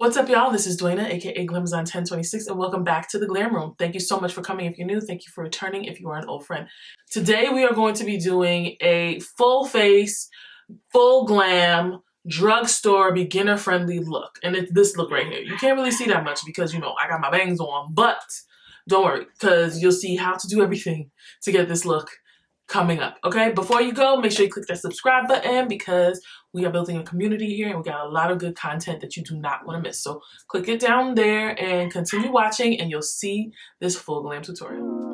What's up, y'all? This is Duana, aka Glamazon 1026, and welcome back to the Glam Room. Thank you so much for coming if you're new. Thank you for returning if you are an old friend. Today we are going to be doing a full face, full glam, drugstore, beginner-friendly look. And it's this look right here. You can't really see that much because, you know, I got my bangs on, but don't worry, because you'll see how to do everything to get this look coming up, okay? Before you go, make sure you click that subscribe button because we are building a community here and we got a lot of good content that you do not want to miss. So click it down there and continue watching and you'll see this full glam tutorial.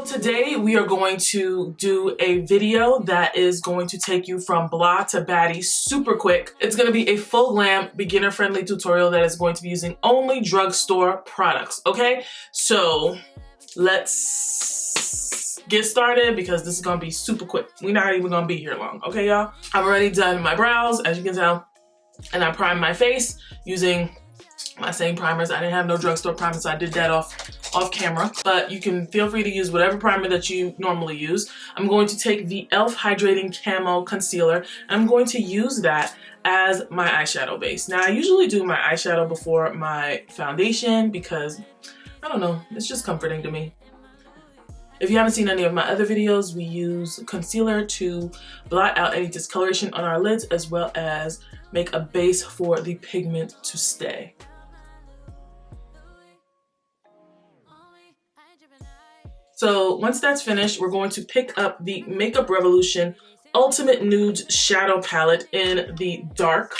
Today we are going to do a video that is going to take you from blah to baddie super quick. It's going to be a full glam beginner friendly tutorial that is going to be using only drugstore products, okay? So let's get started because this is going to be super quick. We're not even going to be here long, okay y'all? I've already done my brows, as you can tell, and I primed my face using my same primers. I didn't have no drugstore primer, so I did that off camera, but you can feel free to use whatever primer that you normally use. I'm going to take the e.l.f. Hydrating Camo Concealer, and I'm going to use that as my eyeshadow base. Now, I usually do my eyeshadow before my foundation because, I don't know, it's just comforting to me. If you haven't seen any of my other videos, we use concealer to blot out any discoloration on our lids as well as make a base for the pigment to stay. So once that's finished, we're going to pick up the Makeup Revolution Ultimate Nude Shadow Palette in the dark.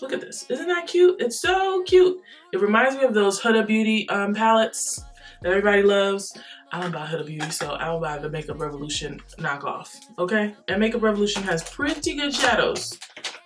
Look at this. Isn't that cute? It's so cute. It reminds me of those Huda Beauty palettes that everybody loves. I don't buy Huda Beauty, so I'll buy the Makeup Revolution knockoff, okay? And Makeup Revolution has pretty good shadows,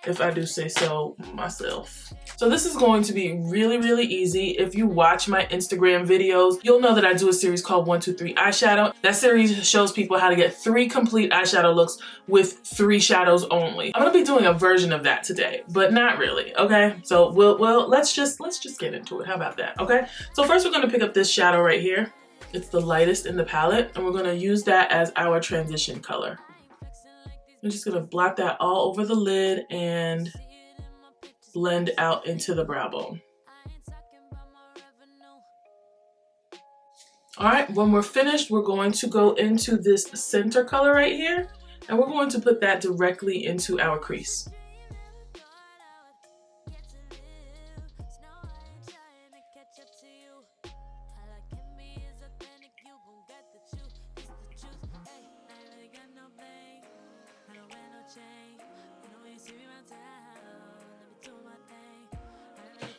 if I do say so myself. So this is going to be really, really easy. If you watch my Instagram videos, you'll know that I do a series called 1, 2, 3 Eyeshadow. That series shows people how to get 3 complete eyeshadow looks with 3 shadows only. I'm gonna be doing a version of that today, but not really, okay? So let's just get into it. How about that, okay? So first we're gonna pick up this shadow right here. It's the lightest in the palette, and we're gonna use that as our transition color. I'm just gonna blot that all over the lid and blend out into the brow bone. All right, when we're finished, we're going to go into this center color right here, and we're going to put that directly into our crease.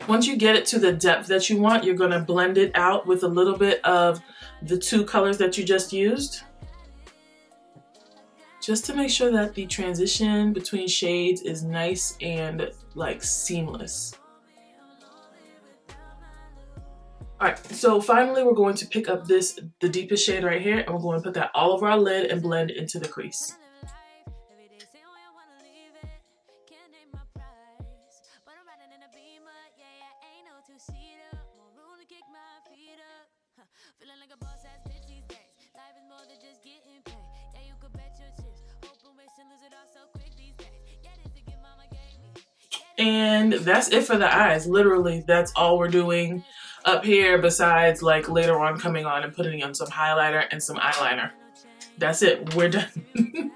Once you get it to the depth that you want, you're gonna blend it out with a little bit of the 2 colors that you just used. Just to make sure that the transition between shades is nice and like seamless. All right, so finally we're going to pick up the deepest shade right here, and we're going to put that all over our lid and blend into the crease. And that's it for the eyes. Literally, that's all we're doing up here besides like later on coming on and putting on some highlighter and some eyeliner. That's it, we're done.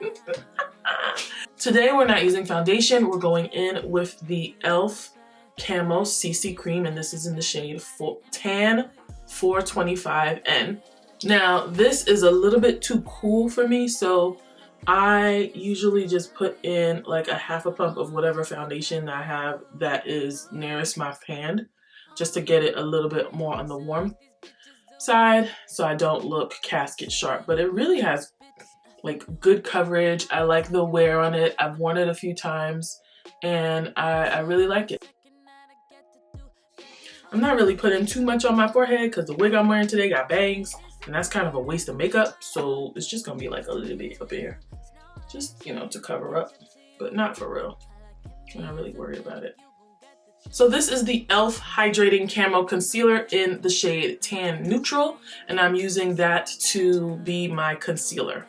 Today we're not using foundation. We're going in with the e.l.f. Camo CC Cream, and this is in the shade Tan 425N. Now, this is a little bit too cool for me, so I usually just put in like a half a pump of whatever foundation I have that is nearest my hand, just to get it a little bit more on the warm side so I don't look casket sharp. But it really has like good coverage. I like the wear on it. I've worn it a few times and I really like it. I'm not really putting too much on my forehead because the wig I'm wearing today got bangs, and that's kind of a waste of makeup, so it's just gonna be like a little bit up here. Just, you know, to cover up, but not for real. I'm not really worried about it. So this is the e.l.f. Hydrating Camo Concealer in the shade Tan Neutral, and I'm using that to be my concealer.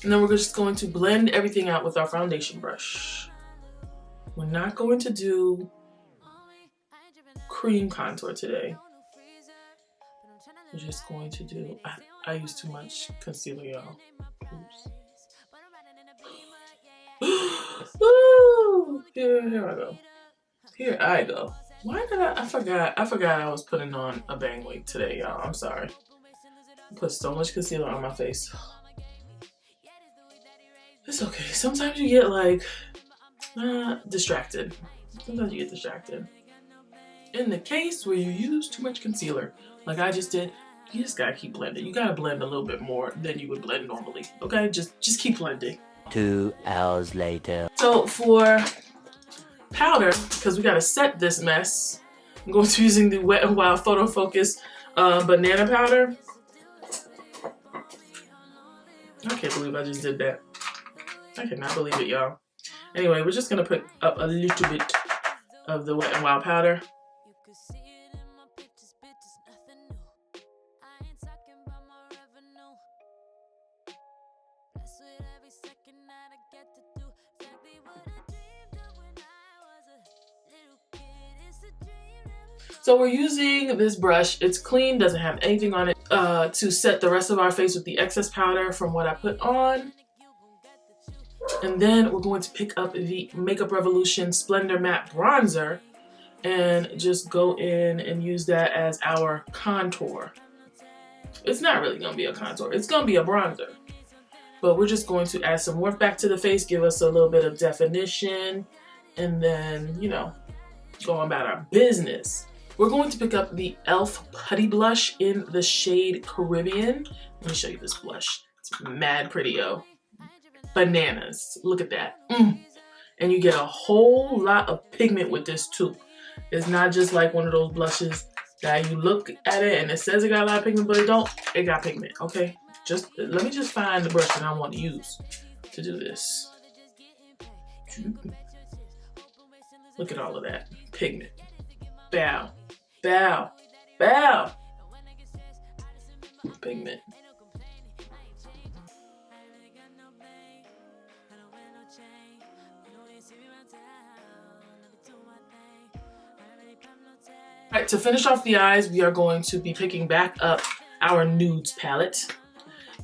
And then we're just going to blend everything out with our foundation brush. We're not going to do cream contour today. We're just going to do, I use too much concealer, y'all. Oops. Woo! Here I go. Here I go. Why did I forgot I was putting on a bang wig today, y'all. I'm sorry. I put so much concealer on my face. It's okay. Sometimes you get like distracted. Sometimes you get distracted. In the case where you use too much concealer, like I just did, you just gotta keep blending. You gotta blend a little bit more than you would blend normally. Okay, just keep blending. 2 hours later. So for powder, because we gotta set this mess, I'm going to be using the Wet n Wild Photo Focus banana powder. I can't believe I just did that. I cannot believe it, y'all. Anyway, we're just gonna put up a little bit of the Wet n Wild powder. So we're using this brush. It's clean, doesn't have anything on it, to set the rest of our face with the excess powder from what I put on. And then we're going to pick up the Makeup Revolution Splendor Matte Bronzer and just go in and use that as our contour. It's not really gonna be a contour, it's gonna be a bronzer. But we're just going to add some warmth back to the face, give us a little bit of definition, and then, you know, go on about our business. We're going to pick up the e.l.f. Putty Blush in the shade Caribbean. Let me show you this blush. It's mad pretty, yo. Bananas. Look at that. And you get a whole lot of pigment with this too. It's not just like one of those blushes that you look at it and it says it got a lot of pigment, but it don't. It got pigment, okay? Just let me just find the brush that I want to use to do this. Look at all of that pigment. Bow, bow, bow. Pigment. All right, to finish off the eyes, we are going to be picking back up our nudes palette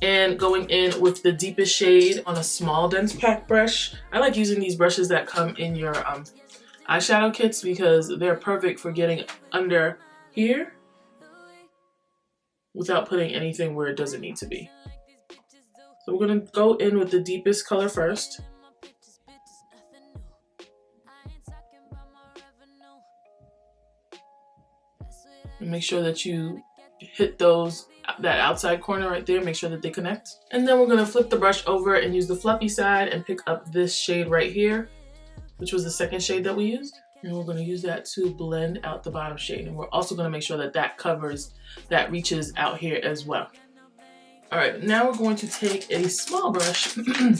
and going in with the deepest shade on a small dense pack brush. I like using these brushes that come in your eyeshadow kits because they're perfect for getting under here without putting anything where it doesn't need to be. So we're gonna go in with the deepest color first. And make sure that you hit that outside corner right there, make sure that they connect. And then we're gonna flip the brush over and use the fluffy side and pick up this shade right here, which was the second shade that we used. And we're gonna use that to blend out the bottom shade. And we're also gonna make sure that that reaches out here as well. All right, now we're going to take a small brush and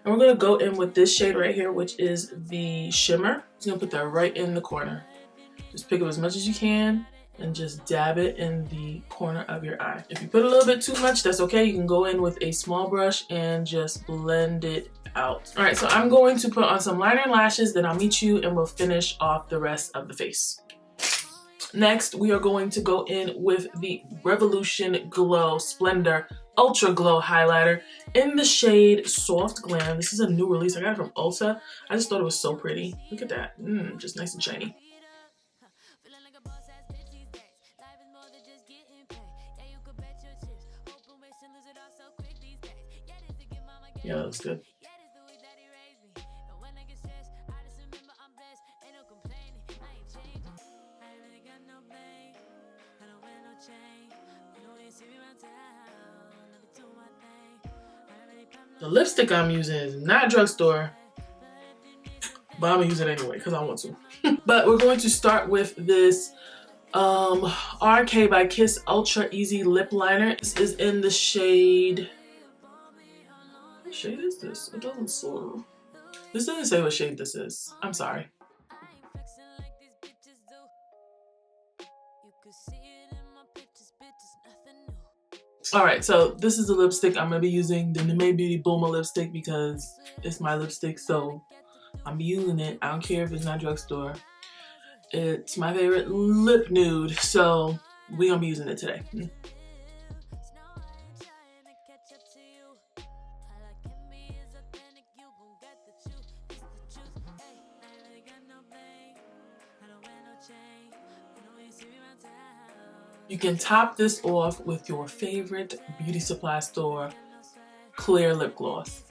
we're gonna go in with this shade right here, which is the shimmer. I'm gonna put that right in the corner. Just pick up as much as you can and just dab it in the corner of your eye. If you put a little bit too much, that's okay. You can go in with a small brush and just blend it out. All right, so I'm going to put on some liner and lashes, then I'll meet you and we'll finish off the rest of the face. Next, we are going to go in with the Revolution Glow Splendor Ultra Glow Highlighter in the shade Soft Glam. This is a new release. I got it from Ulta. I just thought it was so pretty. Look at that. Just nice and shiny. Yeah, that looks good. The lipstick I'm using is not Drugstore, but I'm gonna use it anyway because I want to. But we're going to start with this RK by Kiss Ultra Easy Lip Liner. This is in the shade... What shade is this? It doesn't say. This doesn't say what shade this is. I'm sorry. Alright, so this is the lipstick. I'm going to be using the Fenty Beauty Boomer lipstick because it's my lipstick, so I'm using it. I don't care if it's not Drugstore. It's my favorite lip nude, so we're going to be using it today. You can top this off with your favorite beauty supply store clear lip gloss.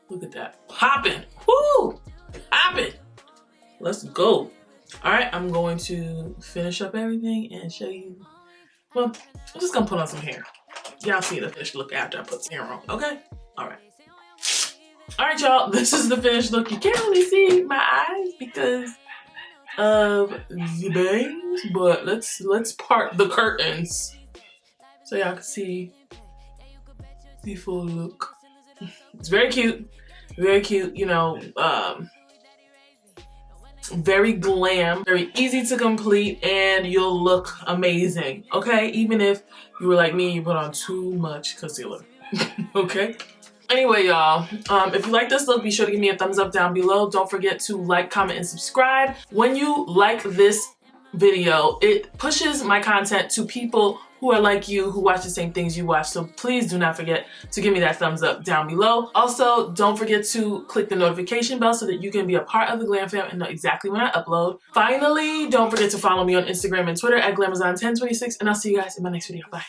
Look at that. Popping. Woo! Popping. Let's go. Alright, I'm going to finish up everything and show you. Well, I'm just gonna put on some hair. Y'all see the finished look after I put some hair on, okay? Alright. Alright, y'all, this is the finished look. You can't really see my eyes because of the bangs, but let's part the curtains so y'all can see the full look. It's very cute, you know, very glam, very easy to complete, and you'll look amazing, okay? Even if you were like me, you put on too much concealer, okay? Anyway, y'all, if you like this look, be sure to give me a thumbs up down below. Don't forget to like, comment, and subscribe. When you like this video, it pushes my content to people who are like you, who watch the same things you watch. So please do not forget to give me that thumbs up down below. Also, don't forget to click the notification bell so that you can be a part of the Glam Fam and know exactly when I upload. Finally, don't forget to follow me on Instagram and Twitter at Glamazon1026, and I'll see you guys in my next video. Bye.